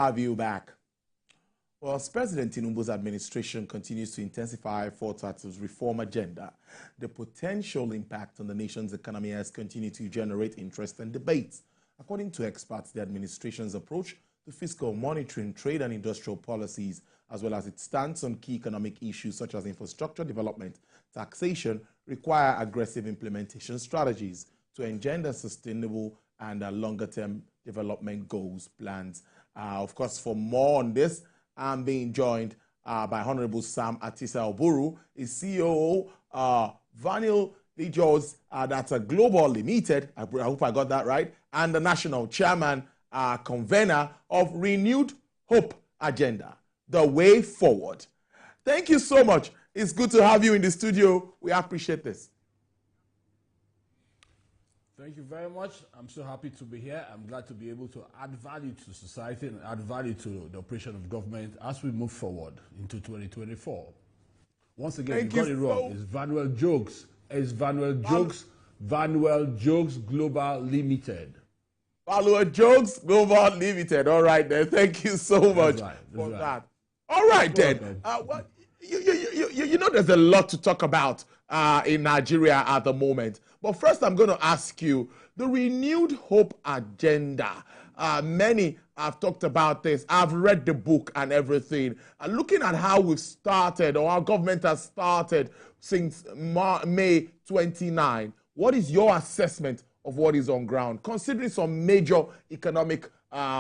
Have you back. Well, as President Tinubu's administration continues to intensify efforts at its reform agenda, the potential impact on the nation's economy has continued to generate interest and debates. According to experts, the administration's approach to fiscal, monitoring, trade and industrial policies, as well as its stance on key economic issues such as infrastructure development, taxation, require aggressive implementation strategies to engender sustainable and longer-term development goals, plans. Of course, for more on this, I'm being joined by Honorable Sam Atisa Oburu, is CEO Vanil Lijos, that's a Global Limited, I hope I got that right, and the National Chairman, Convener of Renewed Hope Agenda, the way forward. Thank you so much. It's good to have you in the studio. We appreciate this. Thank you very much. I'm so happy to be here. I'm glad to be able to add value to society and add value to the operation of government as we move forward into 2024. Once again, you got it wrong. It's Vanuel Jokes. It's Vanuel Jokes. Vanuel Jokes Global Limited. Vanuel Jokes Global Limited. All right, then. Thank you so much for that. All right, then. Well, you know there's a lot to talk about in Nigeria at the moment. But first, I'm going to ask you, the Renewed Hope Agenda. Many have talked about this. I've read the book and everything. Looking at how we've started, or our government has started since May 29, what is your assessment of what is on ground, considering some major economic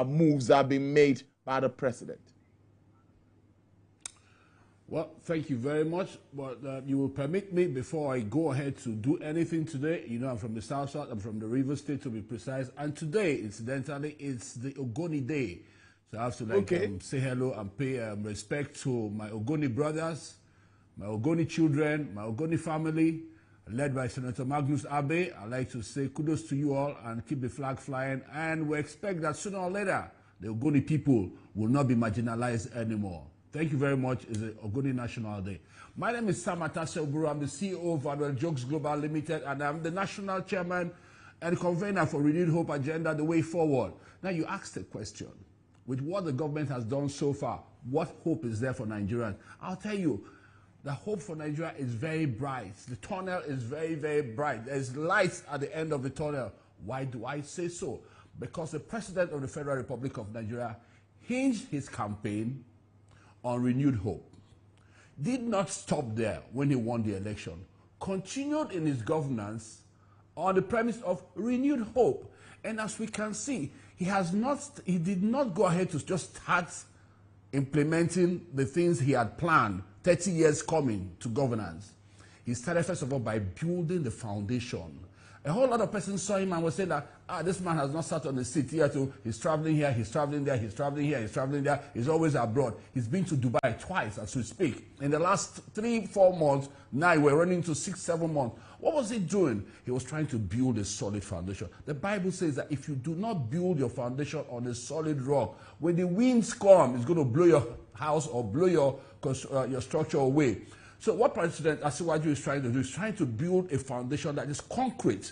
moves that have been made by the president? Well, thank you very much, but you will permit me before I go ahead to do anything today. You know, I'm from the South, I'm from the River State to be precise, and today, incidentally, it's the Ogoni Day. So I have to say hello and pay respect to my Ogoni brothers, my Ogoni children, my Ogoni family, led by Senator Magnus Abe. I'd like to say kudos to you all and keep the flag flying, and we expect that sooner or later, the Ogoni people will not be marginalized anymore. Thank you very much. It's a Ogoni National Day. My name is Sam Atasa Oburu. I'm the CEO of Vanuel Jokes Global Limited, and I'm the National Chairman and Convener for Renewed Hope Agenda, the way forward. Now, you asked the question, with what the government has done so far, what hope is there for Nigerians? I'll tell you, the hope for Nigeria is very bright. The tunnel is very, very bright. There's light at the end of the tunnel. Why do I say so? Because the President of the Federal Republic of Nigeria hinged his campaign on renewed hope. Did not stop there when he won the election. Continued in his governance on the premise of renewed hope. And as we can see, he did not go ahead to just start implementing the things he had planned 30 years coming to governance. He started first of all by building the foundation. A whole lot of persons saw him and were saying that, this man has not sat on the seat here too. He's traveling here, he's traveling there, he's traveling here, he's traveling there. He's always abroad. He's been to Dubai twice as we speak. In the last 3-4 months, now we're running to 6-7 months. What was he doing? He was trying to build a solid foundation. The Bible says that if you do not build your foundation on a solid rock, when the winds come, it's going to blow your house or blow your structure away. So what President Asiwaju is trying to do is trying to build a foundation that is concrete,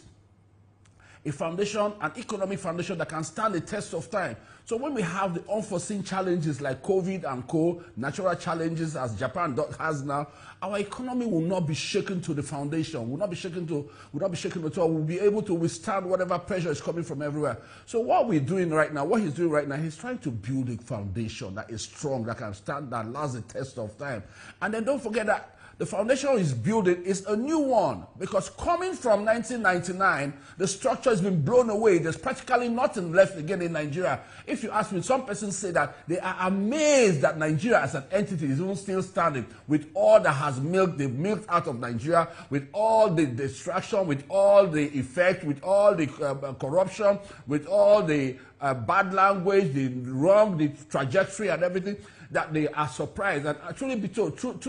a foundation, an economic foundation that can stand the test of time. So when we have the unforeseen challenges like COVID and co, natural challenges as Japan has now, our economy will not be shaken to the foundation, will not be shaken at all. We'll be able to withstand whatever pressure is coming from everywhere. So what we're doing right now, what he's doing right now, he's trying to build a foundation that is strong, that can stand, that lasts the test of time. And then don't forget that the foundation he's building is a new one, because coming from 1999, the structure has been blown away. There's practically nothing left again in Nigeria. If you ask me, some persons say that they are amazed that Nigeria as an entity is even still standing with all that has they've milked out of Nigeria, with all the distraction, with all the effect, with all the corruption, with all the bad language, the trajectory and everything, that they are surprised. And truth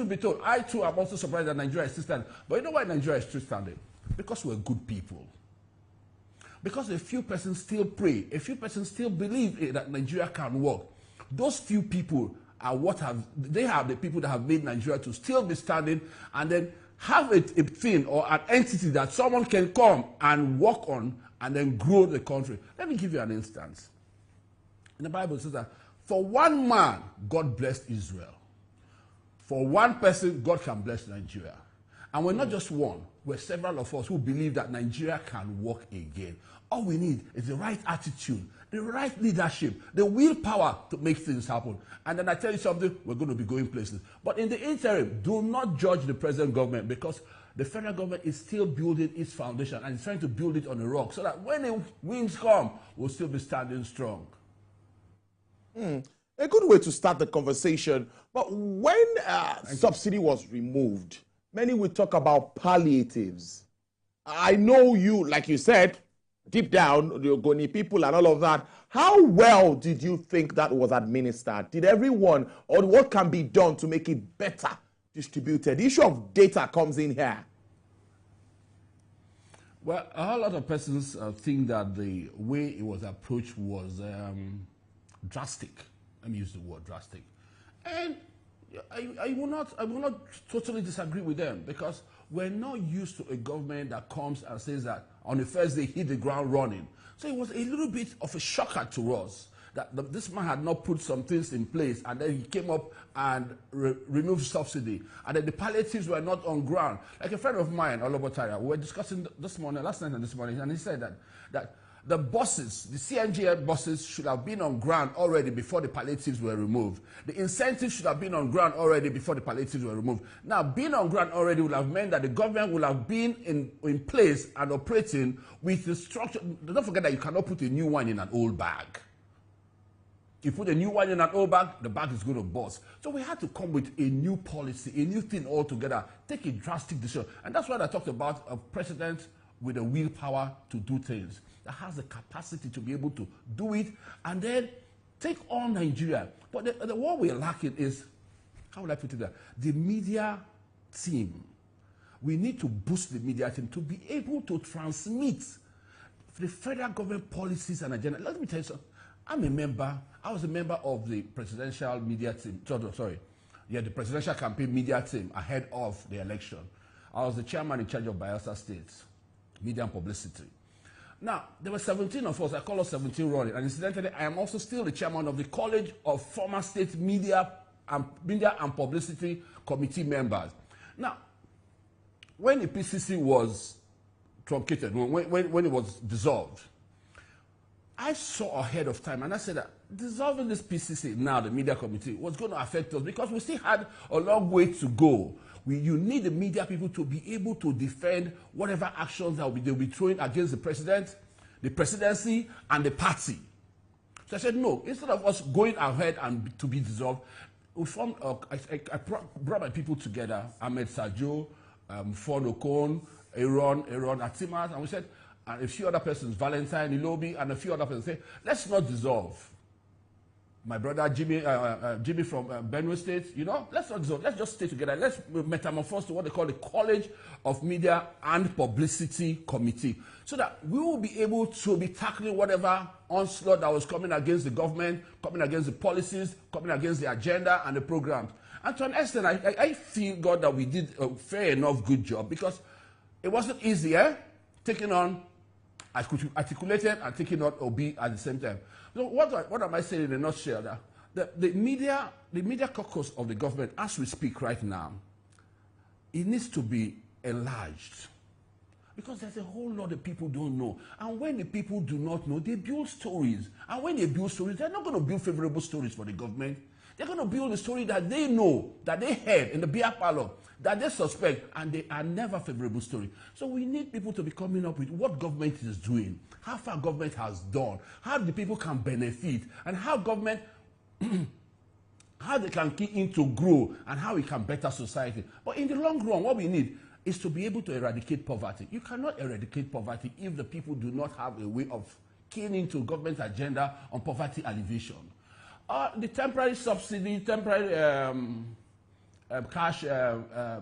be told, I too am also surprised that Nigeria is still standing. But you know why Nigeria is still standing? Because we're good people. Because a few persons still pray, a few persons still believe that Nigeria can work. Those few people are the people that have made Nigeria to still be standing, and then have a thing or an entity that someone can come and work on and then grow the country. Let me give you an instance. In the Bible, it says that For one man, God blessed Israel. For one person, God can bless Nigeria. And we're not just one. We're several of us who believe that Nigeria can work again. All we need is the right attitude, the right leadership, the willpower to make things happen. And then I tell you something, we're going to be going places. But in the interim, do not judge the present government, because the federal government is still building its foundation and is trying to build it on a rock so that when the winds come, we'll still be standing strong. A good way to start the conversation. But when subsidy was removed, many would talk about palliatives. I know you, like you said, deep down, the Ogoni people and all of that. How well did you think that was administered? Did everyone, or what can be done to make it better distributed? The issue of data comes in here. Well, a whole lot of persons think that the way it was approached was drastic. Let me use the word drastic. And I will not totally disagree with them, because we're not used to a government that comes and says that on the first day hit the ground running. So it was a little bit of a shocker to us that this man had not put some things in place, and then he came up and removed subsidy, and then the palliatives were not on ground. Like a friend of mine, Olobotaya, we were discussing last night and this morning, and he said that the buses, the CNG buses, should have been on ground already before the palliatives were removed. The incentives should have been on ground already before the palliatives were removed. Now, being on ground already would have meant that the government would have been in place and operating with the structure. Don't forget that you cannot put a new one in an old bag. You put a new one in an old bag, the bag is going to burst. So we had to come with a new policy, a new thing altogether, take a drastic decision. And that's what I talked about, a president with the willpower to do things, that has the capacity to be able to do it and then take on Nigeria. But what we're lacking is, how would I put it there? The media team. We need to boost the media team to be able to transmit the federal government policies and agenda. Let me tell you something. I was a member of the presidential media team, the presidential campaign media team ahead of the election. I was the chairman in charge of Bayelsa State, media and publicity. Now, there were 17 of us, I call us 17 running, and incidentally, I am also still the chairman of the College of Former State Media and Publicity Committee members. Now, when the PCC was truncated, when it was dissolved, I saw ahead of time, and I said that dissolving this PCC, now the media committee, was going to affect us because we still had a long way to go. You need the media people to be able to defend whatever actions that they'll be throwing against the president, the presidency, and the party. So I said, no, instead of us going ahead and to be dissolved, we formed, I brought my people together, Ahmed Sajo, Fon Okon, Aaron Atimas, and we said, and a few other persons, Valentine Ilobi, and a few other persons, say, let's not dissolve. My brother Jimmy from Benue State, let's not dissolve. Let's just stay together. Let's metamorphose to what they call the College of Media and Publicity Committee, so that we will be able to be tackling whatever onslaught that was coming against the government, coming against the policies, coming against the agenda and the programs. And to an extent, I feel, God, that we did a fair enough good job, because it wasn't easy, taking on articulated and taking on OB at the same time. So what am I saying in a nutshell? That the media caucus of the government, as we speak right now, it needs to be enlarged, because there's a whole lot of people don't know. And when the people do not know, they build stories. And when they build stories, they're not going to build favorable stories for the government. They're going to build a story that they know, that they heard in the beer parlor, that they suspect, and they are never favorable story. So we need people to be coming up with what government is doing, how far government has done, how the people can benefit, and how government, how they can key in to grow, and how we can better society. But in the long run, what we need is to be able to eradicate poverty. You cannot eradicate poverty if the people do not have a way of keying into government agenda on poverty alleviation. The temporary subsidy, temporary cash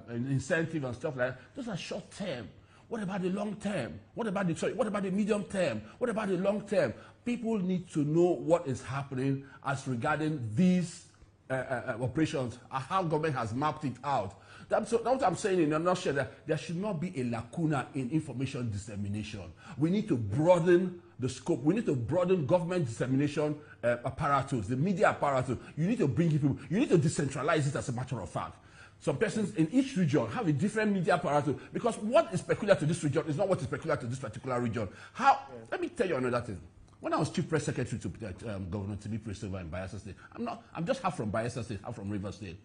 incentive and stuff like that, those are short term. What about the long term? What about the medium term? What about the long term? People need to know what is happening as regarding these operations, how government has mapped it out. That's what I'm saying in a nutshell, that there should not be a lacuna in information dissemination. We need to broaden the scope. We need to broaden government dissemination apparatus, the media apparatus. You need to bring people, you need to decentralize it as a matter of fact. Some persons in each region have a different media apparatus because what is peculiar to this region is not what is peculiar to this particular region. Let me tell you another thing. When I was chief press secretary to Governor Tinubu in Bayelsa State, I'm just half from Bayelsa State, half from Rivers State.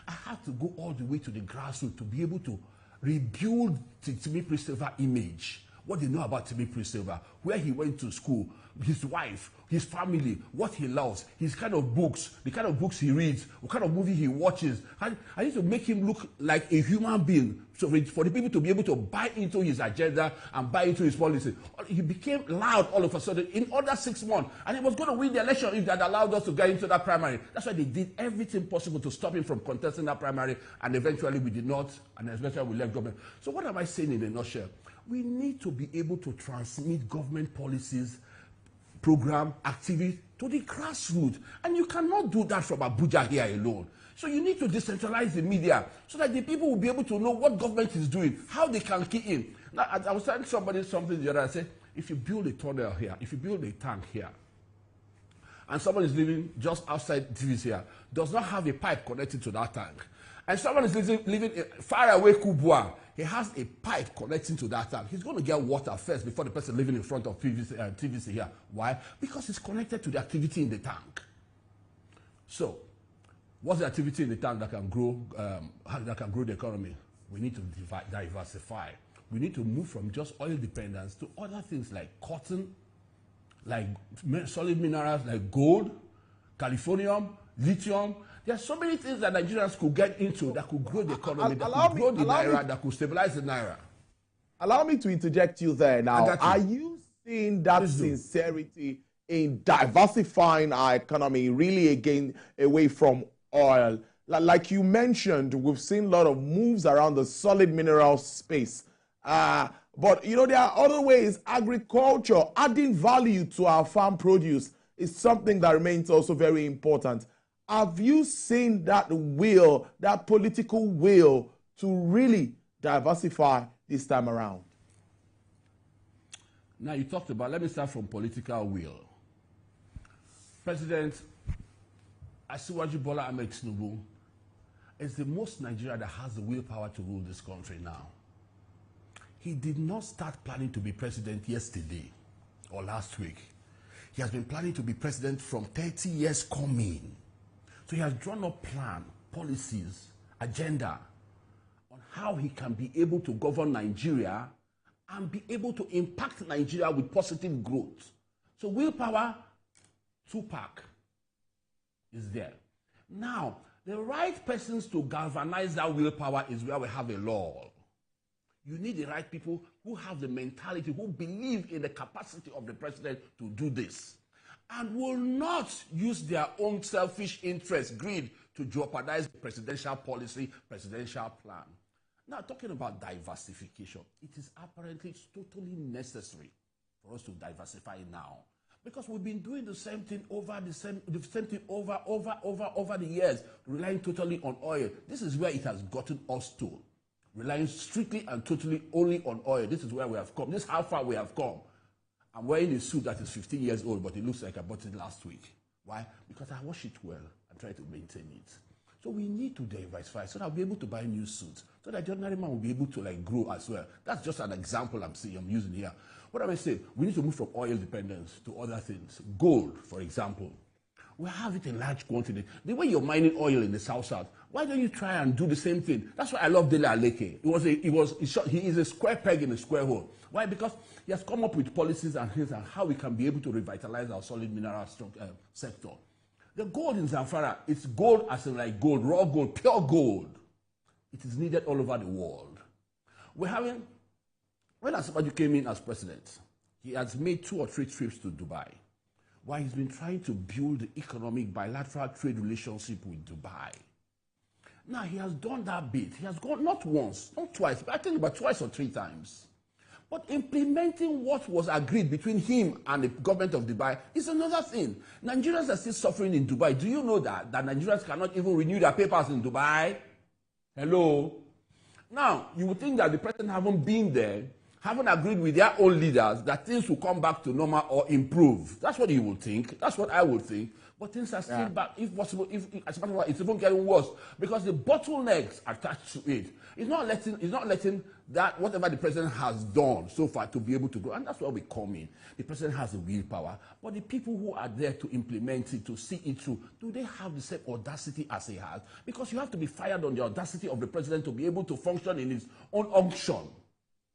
I had to go all the way to the grassroots to be able to rebuild the Timothy Silva image. What they know about Timothy Silva, where he went to school, his wife, his family, what he loves, his kind of books, the kind of books he reads, what kind of movie he watches. I need to make him look like a human being so for the people to be able to buy into his agenda and buy into his policy. He became loud all of a sudden in under 6 months, and he was going to win the election if they had allowed us to get into that primary. That's why they did everything possible to stop him from contesting that primary, and eventually we did not, and eventually we left government. So what am I saying in a nutshell? We need to be able to transmit government policies, program, activity to the grassroots. And you cannot do that from Abuja here alone. So you need to decentralize the media so that the people will be able to know what government is doing, how they can key in. Now, I was telling somebody something the other day. I said, if you build a tunnel here, if you build a tank here, and someone is living just outside TVC here, does not have a pipe connected to that tank, and someone is living far away Kubwa, he has a pipe connecting to that tank. He's going to get water first before the person living in front of TVC here. Why? Because it's connected to the activity in the tank. So, what's the activity in the tank that can grow the economy? We need to diversify. We need to move from just oil dependence to other things like cotton, like solid minerals like gold, californium, lithium. There are so many things that Nigerians could get into that could grow the economy, that could grow the naira, that could stabilize the naira. Allow me to interject you there now. Are you seeing that sincerity in diversifying our economy really again away from oil? Like you mentioned, we've seen a lot of moves around the solid mineral space. But, you know, there are other ways. Agriculture, adding value to our farm produce is something that remains also very important. Have you seen that will, that political will to really diversify this time around? Now you talked about, let me start from political will. President Asiwaju Bola Ahmed Tinubu is the most Nigerian that has the willpower to rule this country now. He did not start planning to be president yesterday or last week. He has been planning to be president from 30 years coming. So he has drawn up plan, policies, agenda on how he can be able to govern Nigeria and be able to impact Nigeria with positive growth. So willpower, 2-pack is there. Now, the right persons to galvanize that willpower is where we have a law. You need the right people who have the mentality, who believe in the capacity of the president to do this, and will not use their own selfish interest, greed, to jeopardize the presidential policy, presidential plan. Now, talking about diversification, it is apparently totally necessary for us to diversify now. Because we've been doing the same thing over the years, relying totally on oil. This is where it has gotten us to. Relying strictly and totally only on oil. This is where we have come. This is how far we have come. I'm wearing a suit that is 15 years old, but it looks like I bought it last week. Why? Because I wash it well and try to maintain it. So we need to diversify so that I'll be able to buy new suits, so that the ordinary man will be able to grow as well. That's just an example I'm using here. What am I saying? We need to move from oil dependence to other things. Gold, for example. We have it in large quantity. The way you're mining oil in the South, why don't you try and do the same thing? That's why I love Dele Aleke. He is a square peg in a square hole. Why? Because he has come up with policies and things and how we can be able to revitalize our solid mineral sector. The gold in Zamfara, it's gold as in like gold, raw gold, pure gold. It is needed all over the world. When Asiwaju came in as president, he has made 2 or 3 trips to Dubai. Why? He's been trying to build the economic bilateral trade relationship with Dubai. Now, he has done that bit. He has gone not once, not twice, but I think about 2 or 3 times. But implementing what was agreed between him and the government of Dubai is another thing. Nigerians are still suffering in Dubai. Do you know that Nigerians cannot even renew their papers in Dubai? Hello? Now, you would think that the president haven't been there haven't agreed with their own leaders that things will come back to normal or improve. That's what you would think. That's what I would think. But things are still back, if possible, as a matter of fact, it's even getting worse because the bottlenecks attached to it. It's not letting that whatever the president has done so far to be able to grow, and that's what we come in. The president has the willpower, but the people who are there to implement it, to see it through, do they have the same audacity as he has? Because you have to be fired on the audacity of the president to be able to function in his own unction.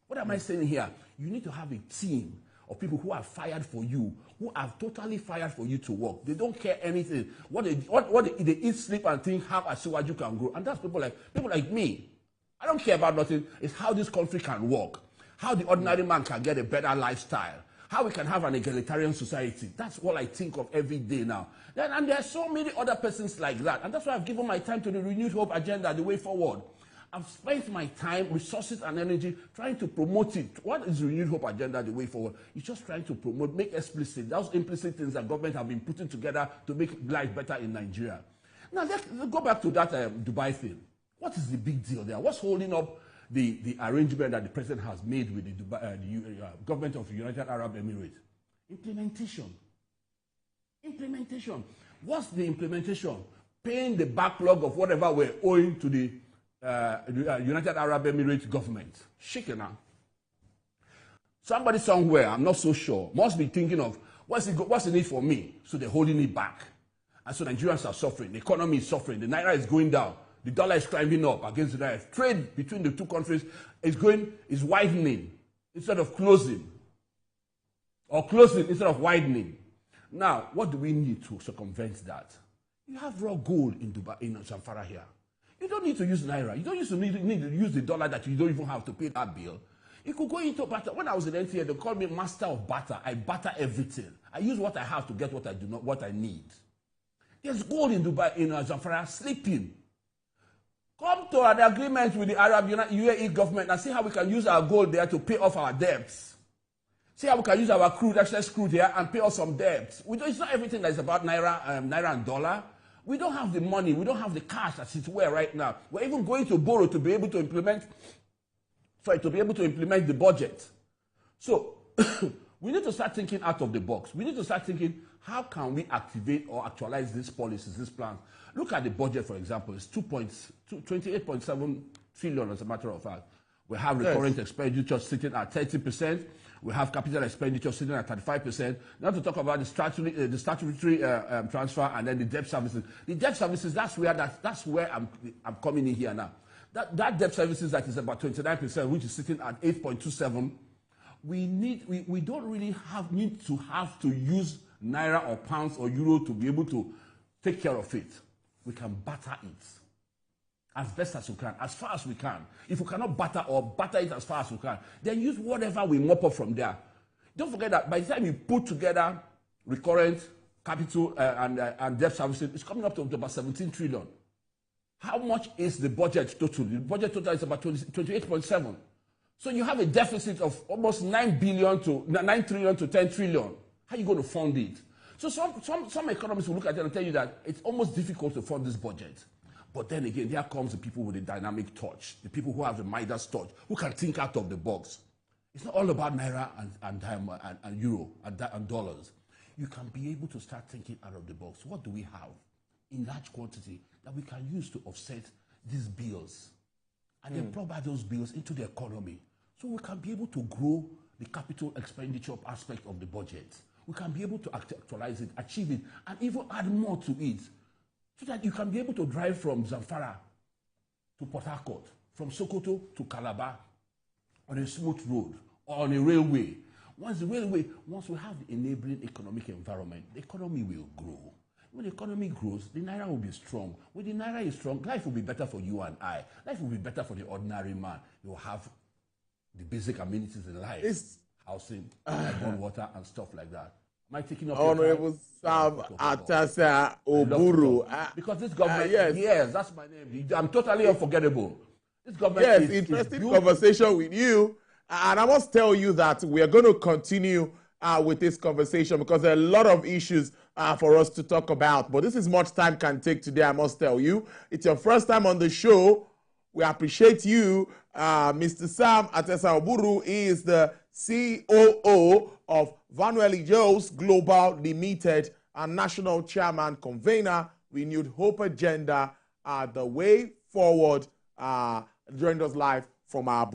What am I saying here? You need to have a team of people who are fired for you, who are totally fired for you to work. They don't care anything. They eat, sleep, and think how Asiwaju can grow. And that's people like me. I don't care about nothing. It's how this country can work, how the ordinary man can get a better lifestyle, how we can have an egalitarian society. That's what I think of every day now. And there are so many other persons like that. And that's why I've given my time to the Renewed Hope agenda, the way forward. I've spent my time, resources, and energy trying to promote it. What is the Renewed Hope agenda, the way forward? It's just trying to promote, make explicit those implicit things that government have been putting together to make life better in Nigeria. Now, let's go back to that Dubai thing. What is the big deal there? What's holding up the arrangement that the president has made with the government of the United Arab Emirates? Implementation. Implementation. What's the implementation? Paying the backlog of whatever we're owing to the United Arab Emirates government. Shikena. Somebody somewhere, I'm not so sure, must be thinking of what's the need for me? So they're holding it back. And so Nigerians are suffering. The economy is suffering. The naira is going down. The dollar is climbing up against the naira. Trade between the two countries is widening instead of closing. Or closing instead of widening. Now, what do we need to circumvent that? You have raw gold in Dubai, in Zamfara here. You don't need to use naira. You don't need to use the dollar that you don't even have to pay that bill. You could go into barter. When I was in NTA, they called me master of barter. I barter everything. I use what I have to get what I need. There's gold in Dubai, in Zamfara, sleeping. Come to an agreement with the Arab UAE government and see how we can use our gold there to pay off our debts. See how we can use our crude, excess crude here, and pay off some debts. It's not everything that is about naira and dollar. We don't have the money. We don't have the cash as it were right now. We're even going to borrow to be able to implement the budget. So we need to start thinking out of the box. We need to start thinking, how can we activate or actualize these policies, these plans? Look at the budget, for example. It's 28.7 trillion, as a matter of fact. We have recurrent expenditure sitting at 30%. We have capital expenditure sitting at 35%. Now to talk about the statutory transfer and then the debt services. The debt services, that's where I'm coming in here now. That debt services that is about 29%, which is sitting at 8.27. We don't really need to use naira or pounds or euro to be able to take care of it. We can barter it as best as we can, as far as we can. If we cannot barter it as far as we can, then use whatever we mop up from there. Don't forget that by the time you put together recurrent capital and debt services, it's coming up to about 17 trillion. How much is the budget total? The budget total is about 28.7. So you have a deficit of almost 9 trillion to 10 trillion. How are you going to fund it? So some economists will look at it and tell you that it's almost difficult to fund this budget. But then again, here comes the people with the dynamic touch, the people who have the Midas touch, who can think out of the box. It's not all about naira and euro and dollars. You can be able to start thinking out of the box. What do we have in large quantity that we can use to offset these bills? And then plug those bills into the economy. So we can be able to grow the capital expenditure aspect of the budget. We can be able to actualize it, achieve it, and even add more to it. So that you can be able to drive from Zamfara to Port Harcourt, from Sokoto to Calabar on a smooth road or on a railway. Once we have the enabling economic environment, the economy will grow. When the economy grows, the naira will be strong. When the naira is strong, life will be better for you and I. Life will be better for the ordinary man. You will have the basic amenities in life, housing, water, and stuff like that. Am I taking up Honorable Sam Atasa Oburu. Because this government, yes, that's my name. I'm totally unforgettable. This government is interesting conversation with you. And I must tell you that we are going to continue with this conversation because there are a lot of issues for us to talk about. But this is much time can take today, I must tell you. It's your first time on the show. We appreciate you. Mr. Sam Atesa Oburu is the COO of Vanueli Joes Global Limited and National Chairman Convener, Renewed Hope Agenda, the way forward. Joined us live from our